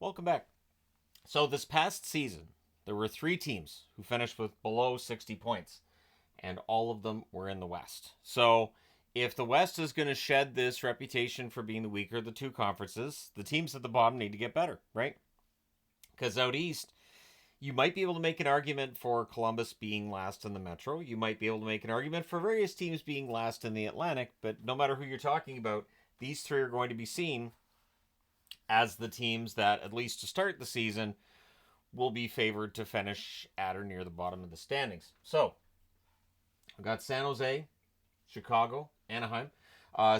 Welcome back. So this past season, there were three teams who finished with below 60 points, and all of them were in the West. So if the West is going to shed this reputation for being the weaker of the two conferences, the teams at the bottom need to get better, right? Because out East, you might be able to make an argument for Columbus being last in the Metro. You might be able to make an argument for various teams being last in the Atlantic, but no matter who you're talking about, these three are going to be seen as the teams that, at least to start the season, will be favored to finish at or near the bottom of the standings. So, I've got San Jose, Chicago, Anaheim.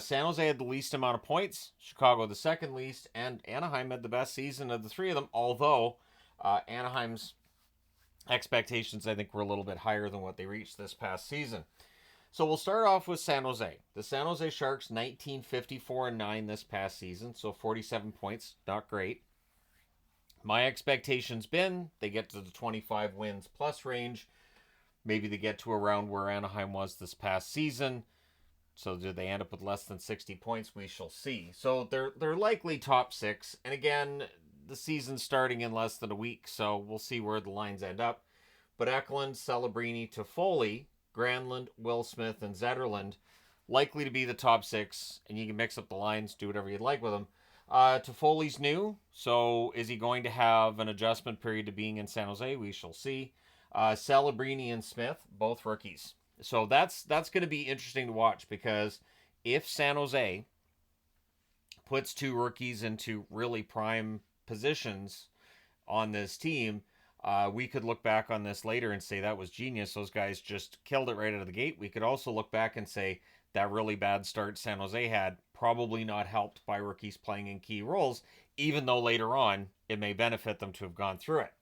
San Jose had the least amount of points, Chicago the second least, and Anaheim had the best season of the three of them, although Anaheim's expectations, I think, were a little bit higher than what they reached this past season. So we'll start off with San Jose. The San Jose Sharks, 1954-9 this past season, so 47 points, not great. My expectations been they get to the 25 wins plus range. Maybe they get to around where Anaheim was this past season. So do they end up with less than 60 points? We shall see. So they're likely top six. And again, the season's starting in less than a week, so we'll see where the lines end up. But Eklund, Celebrini, Toffoli, Granlund, Will Smith, and Zetterlund likely to be the top six, and you can mix up the lines, do whatever you'd like with them. Toffoli's new, so is he going to have an adjustment period to being in San Jose? We shall see. Celebrini and Smith, both rookies. So that's going to be interesting to watch, because if San Jose puts two rookies into really prime positions on this team, we could look back on this later and say that was genius. Those guys just killed it right out of the gate. We could also look back and say that really bad start San Jose had probably not helped by rookies playing in key roles, even though later on it may benefit them to have gone through it.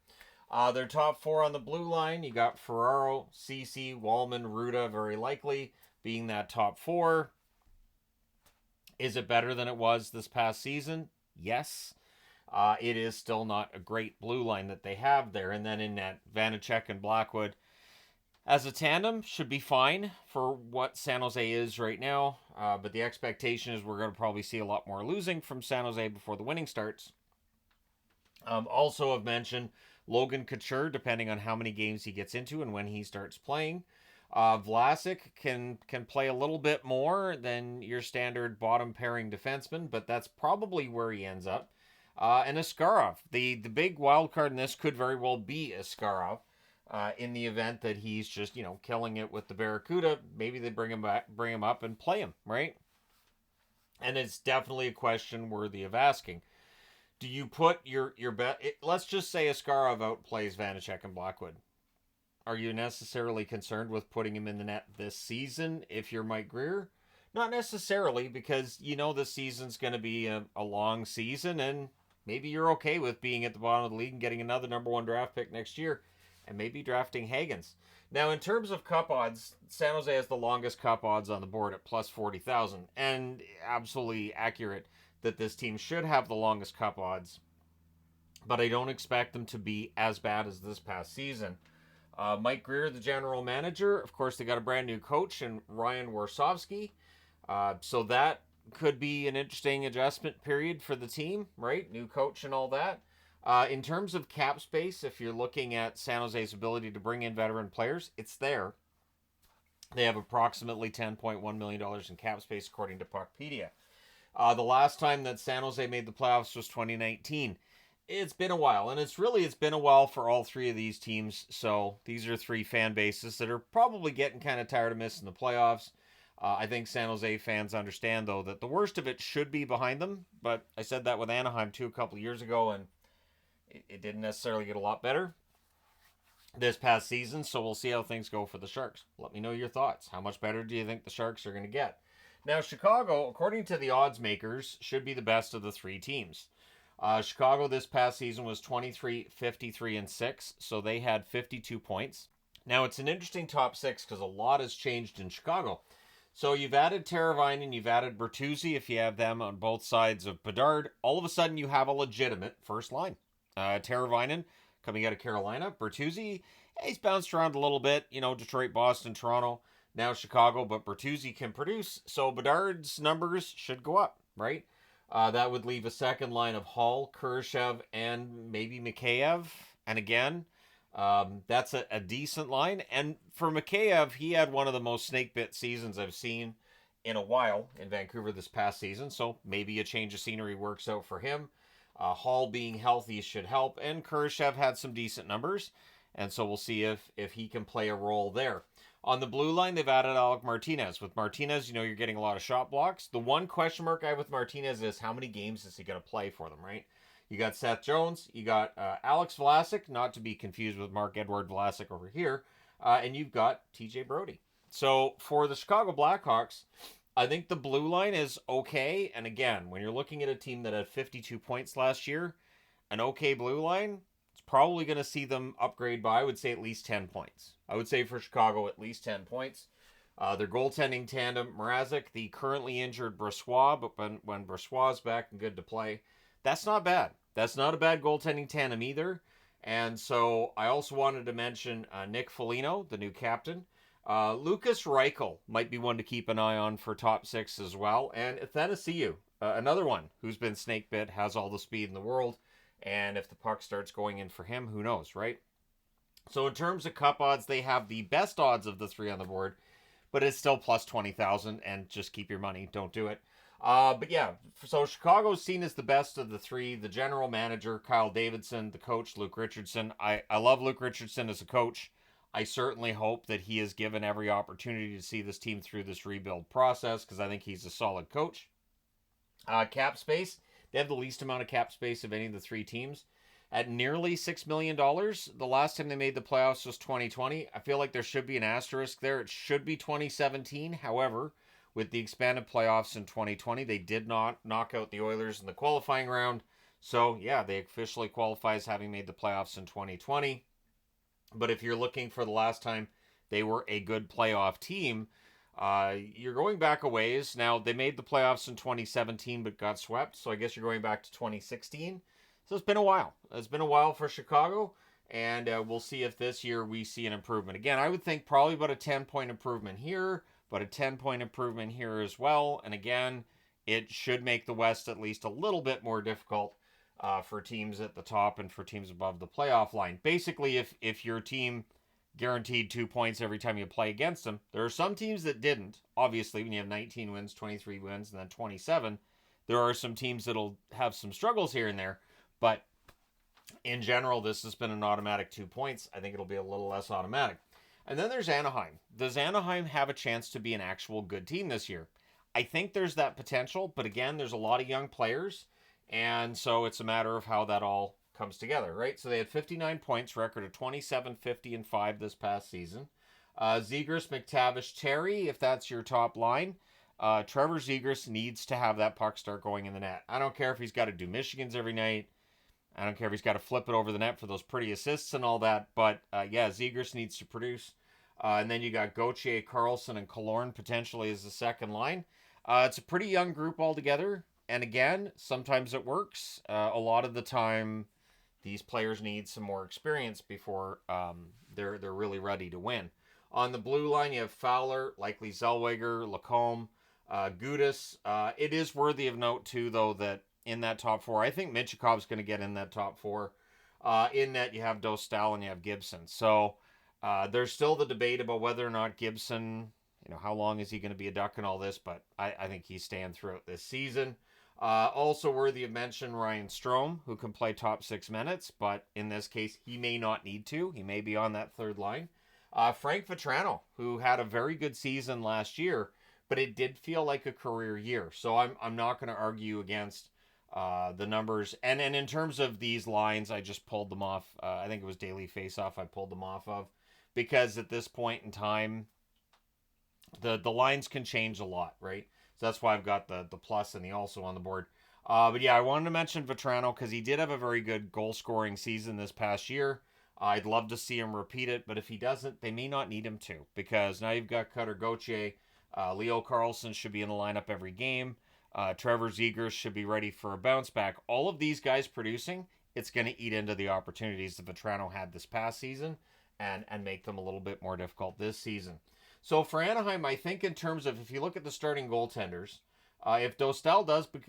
Their top four on the blue line, you got Ferraro, Ceci, Wallman, Ruda, very likely being that top four. Is it better than it was this past season? Yes. It is still not a great blue line that they have there. And then in that, Vanacek and Blackwood as a tandem should be fine for what San Jose is right now. But the expectation is we're going to probably see a lot more losing from San Jose before the winning starts. Also, I've mentioned Logan Couture, depending on how many games he gets into and when he starts playing. Vlasic can play a little bit more than your standard bottom pairing defenseman, but that's probably where he ends up. And Askarov. The big wild card in this could very well be Askarov. In the event that he's just, killing it with the Barracuda, maybe they bring him up and play him, right? And it's definitely a question worthy of asking. Do you put your bet? Let's just say Askarov outplays Vanacek and Blackwood. Are you necessarily concerned with putting him in the net this season if you're Mike Grier? Not necessarily, because this season's going to be a long season, and maybe you're okay with being at the bottom of the league and getting another number one draft pick next year, and maybe drafting Hagens. Now, in terms of cup odds, San Jose has the longest cup odds on the board at plus 40,000, and absolutely accurate that this team should have the longest cup odds, but I don't expect them to be as bad as this past season. Mike Grier, the general manager, of course, they got a brand new coach in Ryan Warsofsky, so that could be an interesting adjustment period for the team, right? New coach and all that. In terms of cap space, if you're looking at San Jose's ability to bring in veteran players, it's there. They have approximately $10.1 million in cap space, according to Puckpedia. The last time that San Jose made the playoffs was 2019. It's been a while, and it's been a while for all three of these teams. So these are three fan bases that are probably getting kind of tired of missing the playoffs. I think San Jose fans understand, though, that the worst of it should be behind them. But I said that with Anaheim, too, a couple of years ago, and it didn't necessarily get a lot better this past season. So we'll see how things go for the Sharks. Let me know your thoughts. How much better do you think the Sharks are going to get? Now, Chicago, according to the odds makers, should be the best of the three teams. Chicago this past season was 23, 53, and 6, so they had 52 points. Now, it's an interesting top six because a lot has changed in Chicago. So you've added Teravainen, you've added Bertuzzi, if you have them on both sides of Bedard. All of a sudden, you have a legitimate first line. Teravainen coming out of Carolina. Bertuzzi, he's bounced around a little bit. Detroit, Boston, Toronto. Now Chicago, but Bertuzzi can produce, so Bedard's numbers should go up, right? That would leave a second line of Hall, Kurashev, and maybe Mikheyev. And again, that's a decent line. And for Mikheyev, he had one of the most snake bit seasons I've seen in a while in Vancouver this past season. So maybe a change of scenery works out for him. Hall being healthy should help. And Kurashev had some decent numbers. And so we'll see if he can play a role there. On the blue line, they've added Alec Martinez. With Martinez, you're getting a lot of shot blocks. The one question mark I have with Martinez is how many games is he going to play for them, right? You got Seth Jones, you got Alex Vlasic, not to be confused with Mark-Edouard Vlasic over here, and you've got TJ Brody. So for the Chicago Blackhawks, I think the blue line is okay. And again, when you're looking at a team that had 52 points last year, an okay blue line, it's probably going to see them upgrade by, I would say, at least 10 points. I would say for Chicago, at least 10 points. Their goaltending tandem, Mrazek, the currently injured Brossoit, but when Brossoit's back and good to play, that's not bad. That's not a bad goaltending tandem either. And so I also wanted to mention Nick Foligno, the new captain. Lucas Reichel might be one to keep an eye on for top six as well. And Athanasiou, another one who's been snake bit, has all the speed in the world. And if the puck starts going in for him, who knows, right? So in terms of cup odds, they have the best odds of the three on the board, but it's still plus 20,000, and just keep your money. Don't do it. But yeah, so Chicago's seen as the best of the three. The general manager, Kyle Davidson, the coach, Luke Richardson. I love Luke Richardson as a coach. I certainly hope that he is given every opportunity to see this team through this rebuild process, because I think he's a solid coach. Cap space, they have the least amount of cap space of any of the three teams. At nearly $6 million, the last time they made the playoffs was 2020. I feel like there should be an asterisk there. It should be 2017. However, with the expanded playoffs in 2020, they did not knock out the Oilers in the qualifying round. So, yeah, they officially qualify as having made the playoffs in 2020. But if you're looking for the last time they were a good playoff team, you're going back a ways. Now, they made the playoffs in 2017 but got swept, so I guess you're going back to 2016. So it's been a while. It's been a while for Chicago, and we'll see if this year we see an improvement. Again, I would think probably about a 10-point improvement here, but a 10-point improvement here as well. And again, it should make the West at least a little bit more difficult for teams at the top and for teams above the playoff line. Basically, if your team guaranteed 2 points every time you play against them, there are some teams that didn't. Obviously, when you have 19 wins, 23 wins, and then 27, there are some teams that'll have some struggles here and there. But in general, this has been an automatic 2 points. I think it'll be a little less automatic. And then there's Anaheim. Does Anaheim have a chance to be an actual good team this year? I think there's that potential, but again, there's a lot of young players, and so it's a matter of how that all comes together, right? So they had 59 points, record of 27, 50, and 5 this past season. Zegras, McTavish, Terry, if that's your top line. Trevor Zegras needs to have that puck start going in the net. I don't care if he's got to do Michigans every night. I don't care if he's got to flip it over the net for those pretty assists and all that. But, yeah, Zegras needs to produce. And then you got Gauthier, Carlson, and Killorn potentially as the second line. It's a pretty young group altogether. And again, sometimes it works. A lot of the time, these players need some more experience before they're really ready to win. On the blue line, you have Fowler, likely Zellweger, Lacombe, Gudas. It is worthy of note, too, though, that in that top four, I think Michikov's going to get in that top four. In net, you have Dostal and you have Gibson. So there's still the debate about whether or not Gibson, how long is he going to be a Duck and all this, but I think he's staying throughout this season. Also worthy of mention, Ryan Strome, who can play top 6 minutes, but in this case, he may not need to. He may be on that third line. Frank Vatrano, who had a very good season last year, but it did feel like a career year. So I'm not going to argue against the numbers. And in terms of these lines, I just pulled them off. I think it was Daily Faceoff I pulled them off of, because at this point in time, the lines can change a lot, right? So that's why I've got the plus and the also on the board. But yeah, I wanted to mention Vatrano because he did have a very good goal-scoring season this past year. I'd love to see him repeat it, but if he doesn't, they may not need him to, because now you've got Cutter Gauthier. Leo Carlson should be in the lineup every game. Trevor Zegras should be ready for a bounce back. All of these guys producing, it's going to eat into the opportunities that Vatrano had this past season and make them a little bit more difficult this season. So for Anaheim, I think in terms of, if you look at the starting goaltenders, If Dostal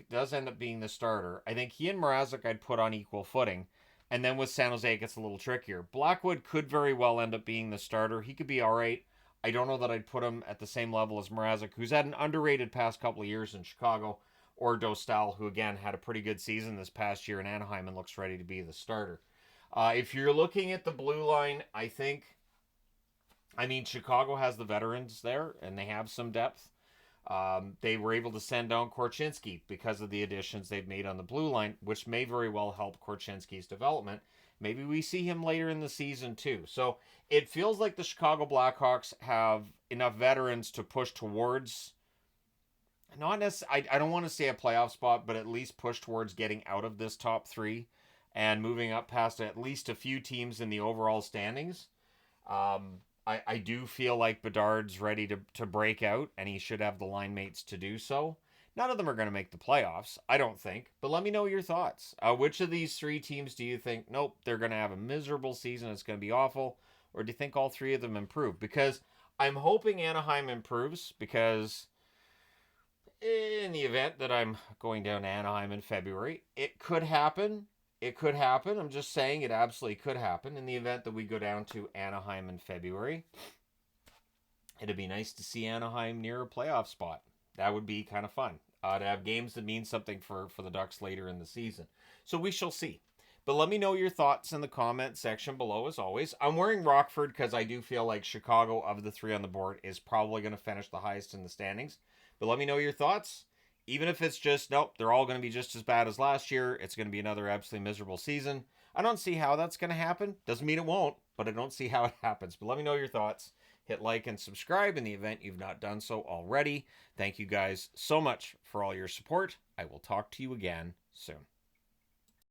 does end up being the starter, I think he and Mrazek I'd put on equal footing. And then with San Jose, it gets a little trickier. Blackwood could very well end up being the starter. He could be all right. I don't know that I'd put him at the same level as Mrazek, who's had an underrated past couple of years in Chicago, or Dostal, who again had a pretty good season this past year in Anaheim and looks ready to be the starter. If you're looking at the blue line, I mean, Chicago has the veterans there, and they have some depth. They were able to send down Korchinski because of the additions they've made on the blue line, which may very well help Korchinski's development. Maybe we see him later in the season too. So it feels like the Chicago Blackhawks have enough veterans to push towards, not necessarily, I don't want to say a playoff spot, but at least push towards getting out of this top three and moving up past at least a few teams in the overall standings. I do feel like Bedard's ready to break out, and he should have the line mates to do so. None of them are going to make the playoffs, I don't think. But let me know your thoughts. Which of these three teams do you think, nope, they're going to have a miserable season, it's going to be awful? Or do you think all three of them improve? Because I'm hoping Anaheim improves, because in the event that I'm going down to Anaheim in February, it could happen. It could happen. I'm just saying it absolutely could happen in the event that we go down to Anaheim in February. It'd be nice to see Anaheim near a playoff spot. That would be kind of fun. To have games that mean something for the Ducks later in the season. So we shall see. But let me know your thoughts in the comment section below, as always. I'm wearing Rockford because I do feel like Chicago, of the three on the board, is probably going to finish the highest in the standings. But let me know your thoughts. Even if it's just, nope, they're all going to be just as bad as last year. It's going to be another absolutely miserable season. I don't see how that's going to happen. Doesn't mean it won't, but I don't see how it happens. But let me know your thoughts. Hit like and subscribe in the event you've not done so already. Thank you guys so much for all your support. I will talk to you again soon.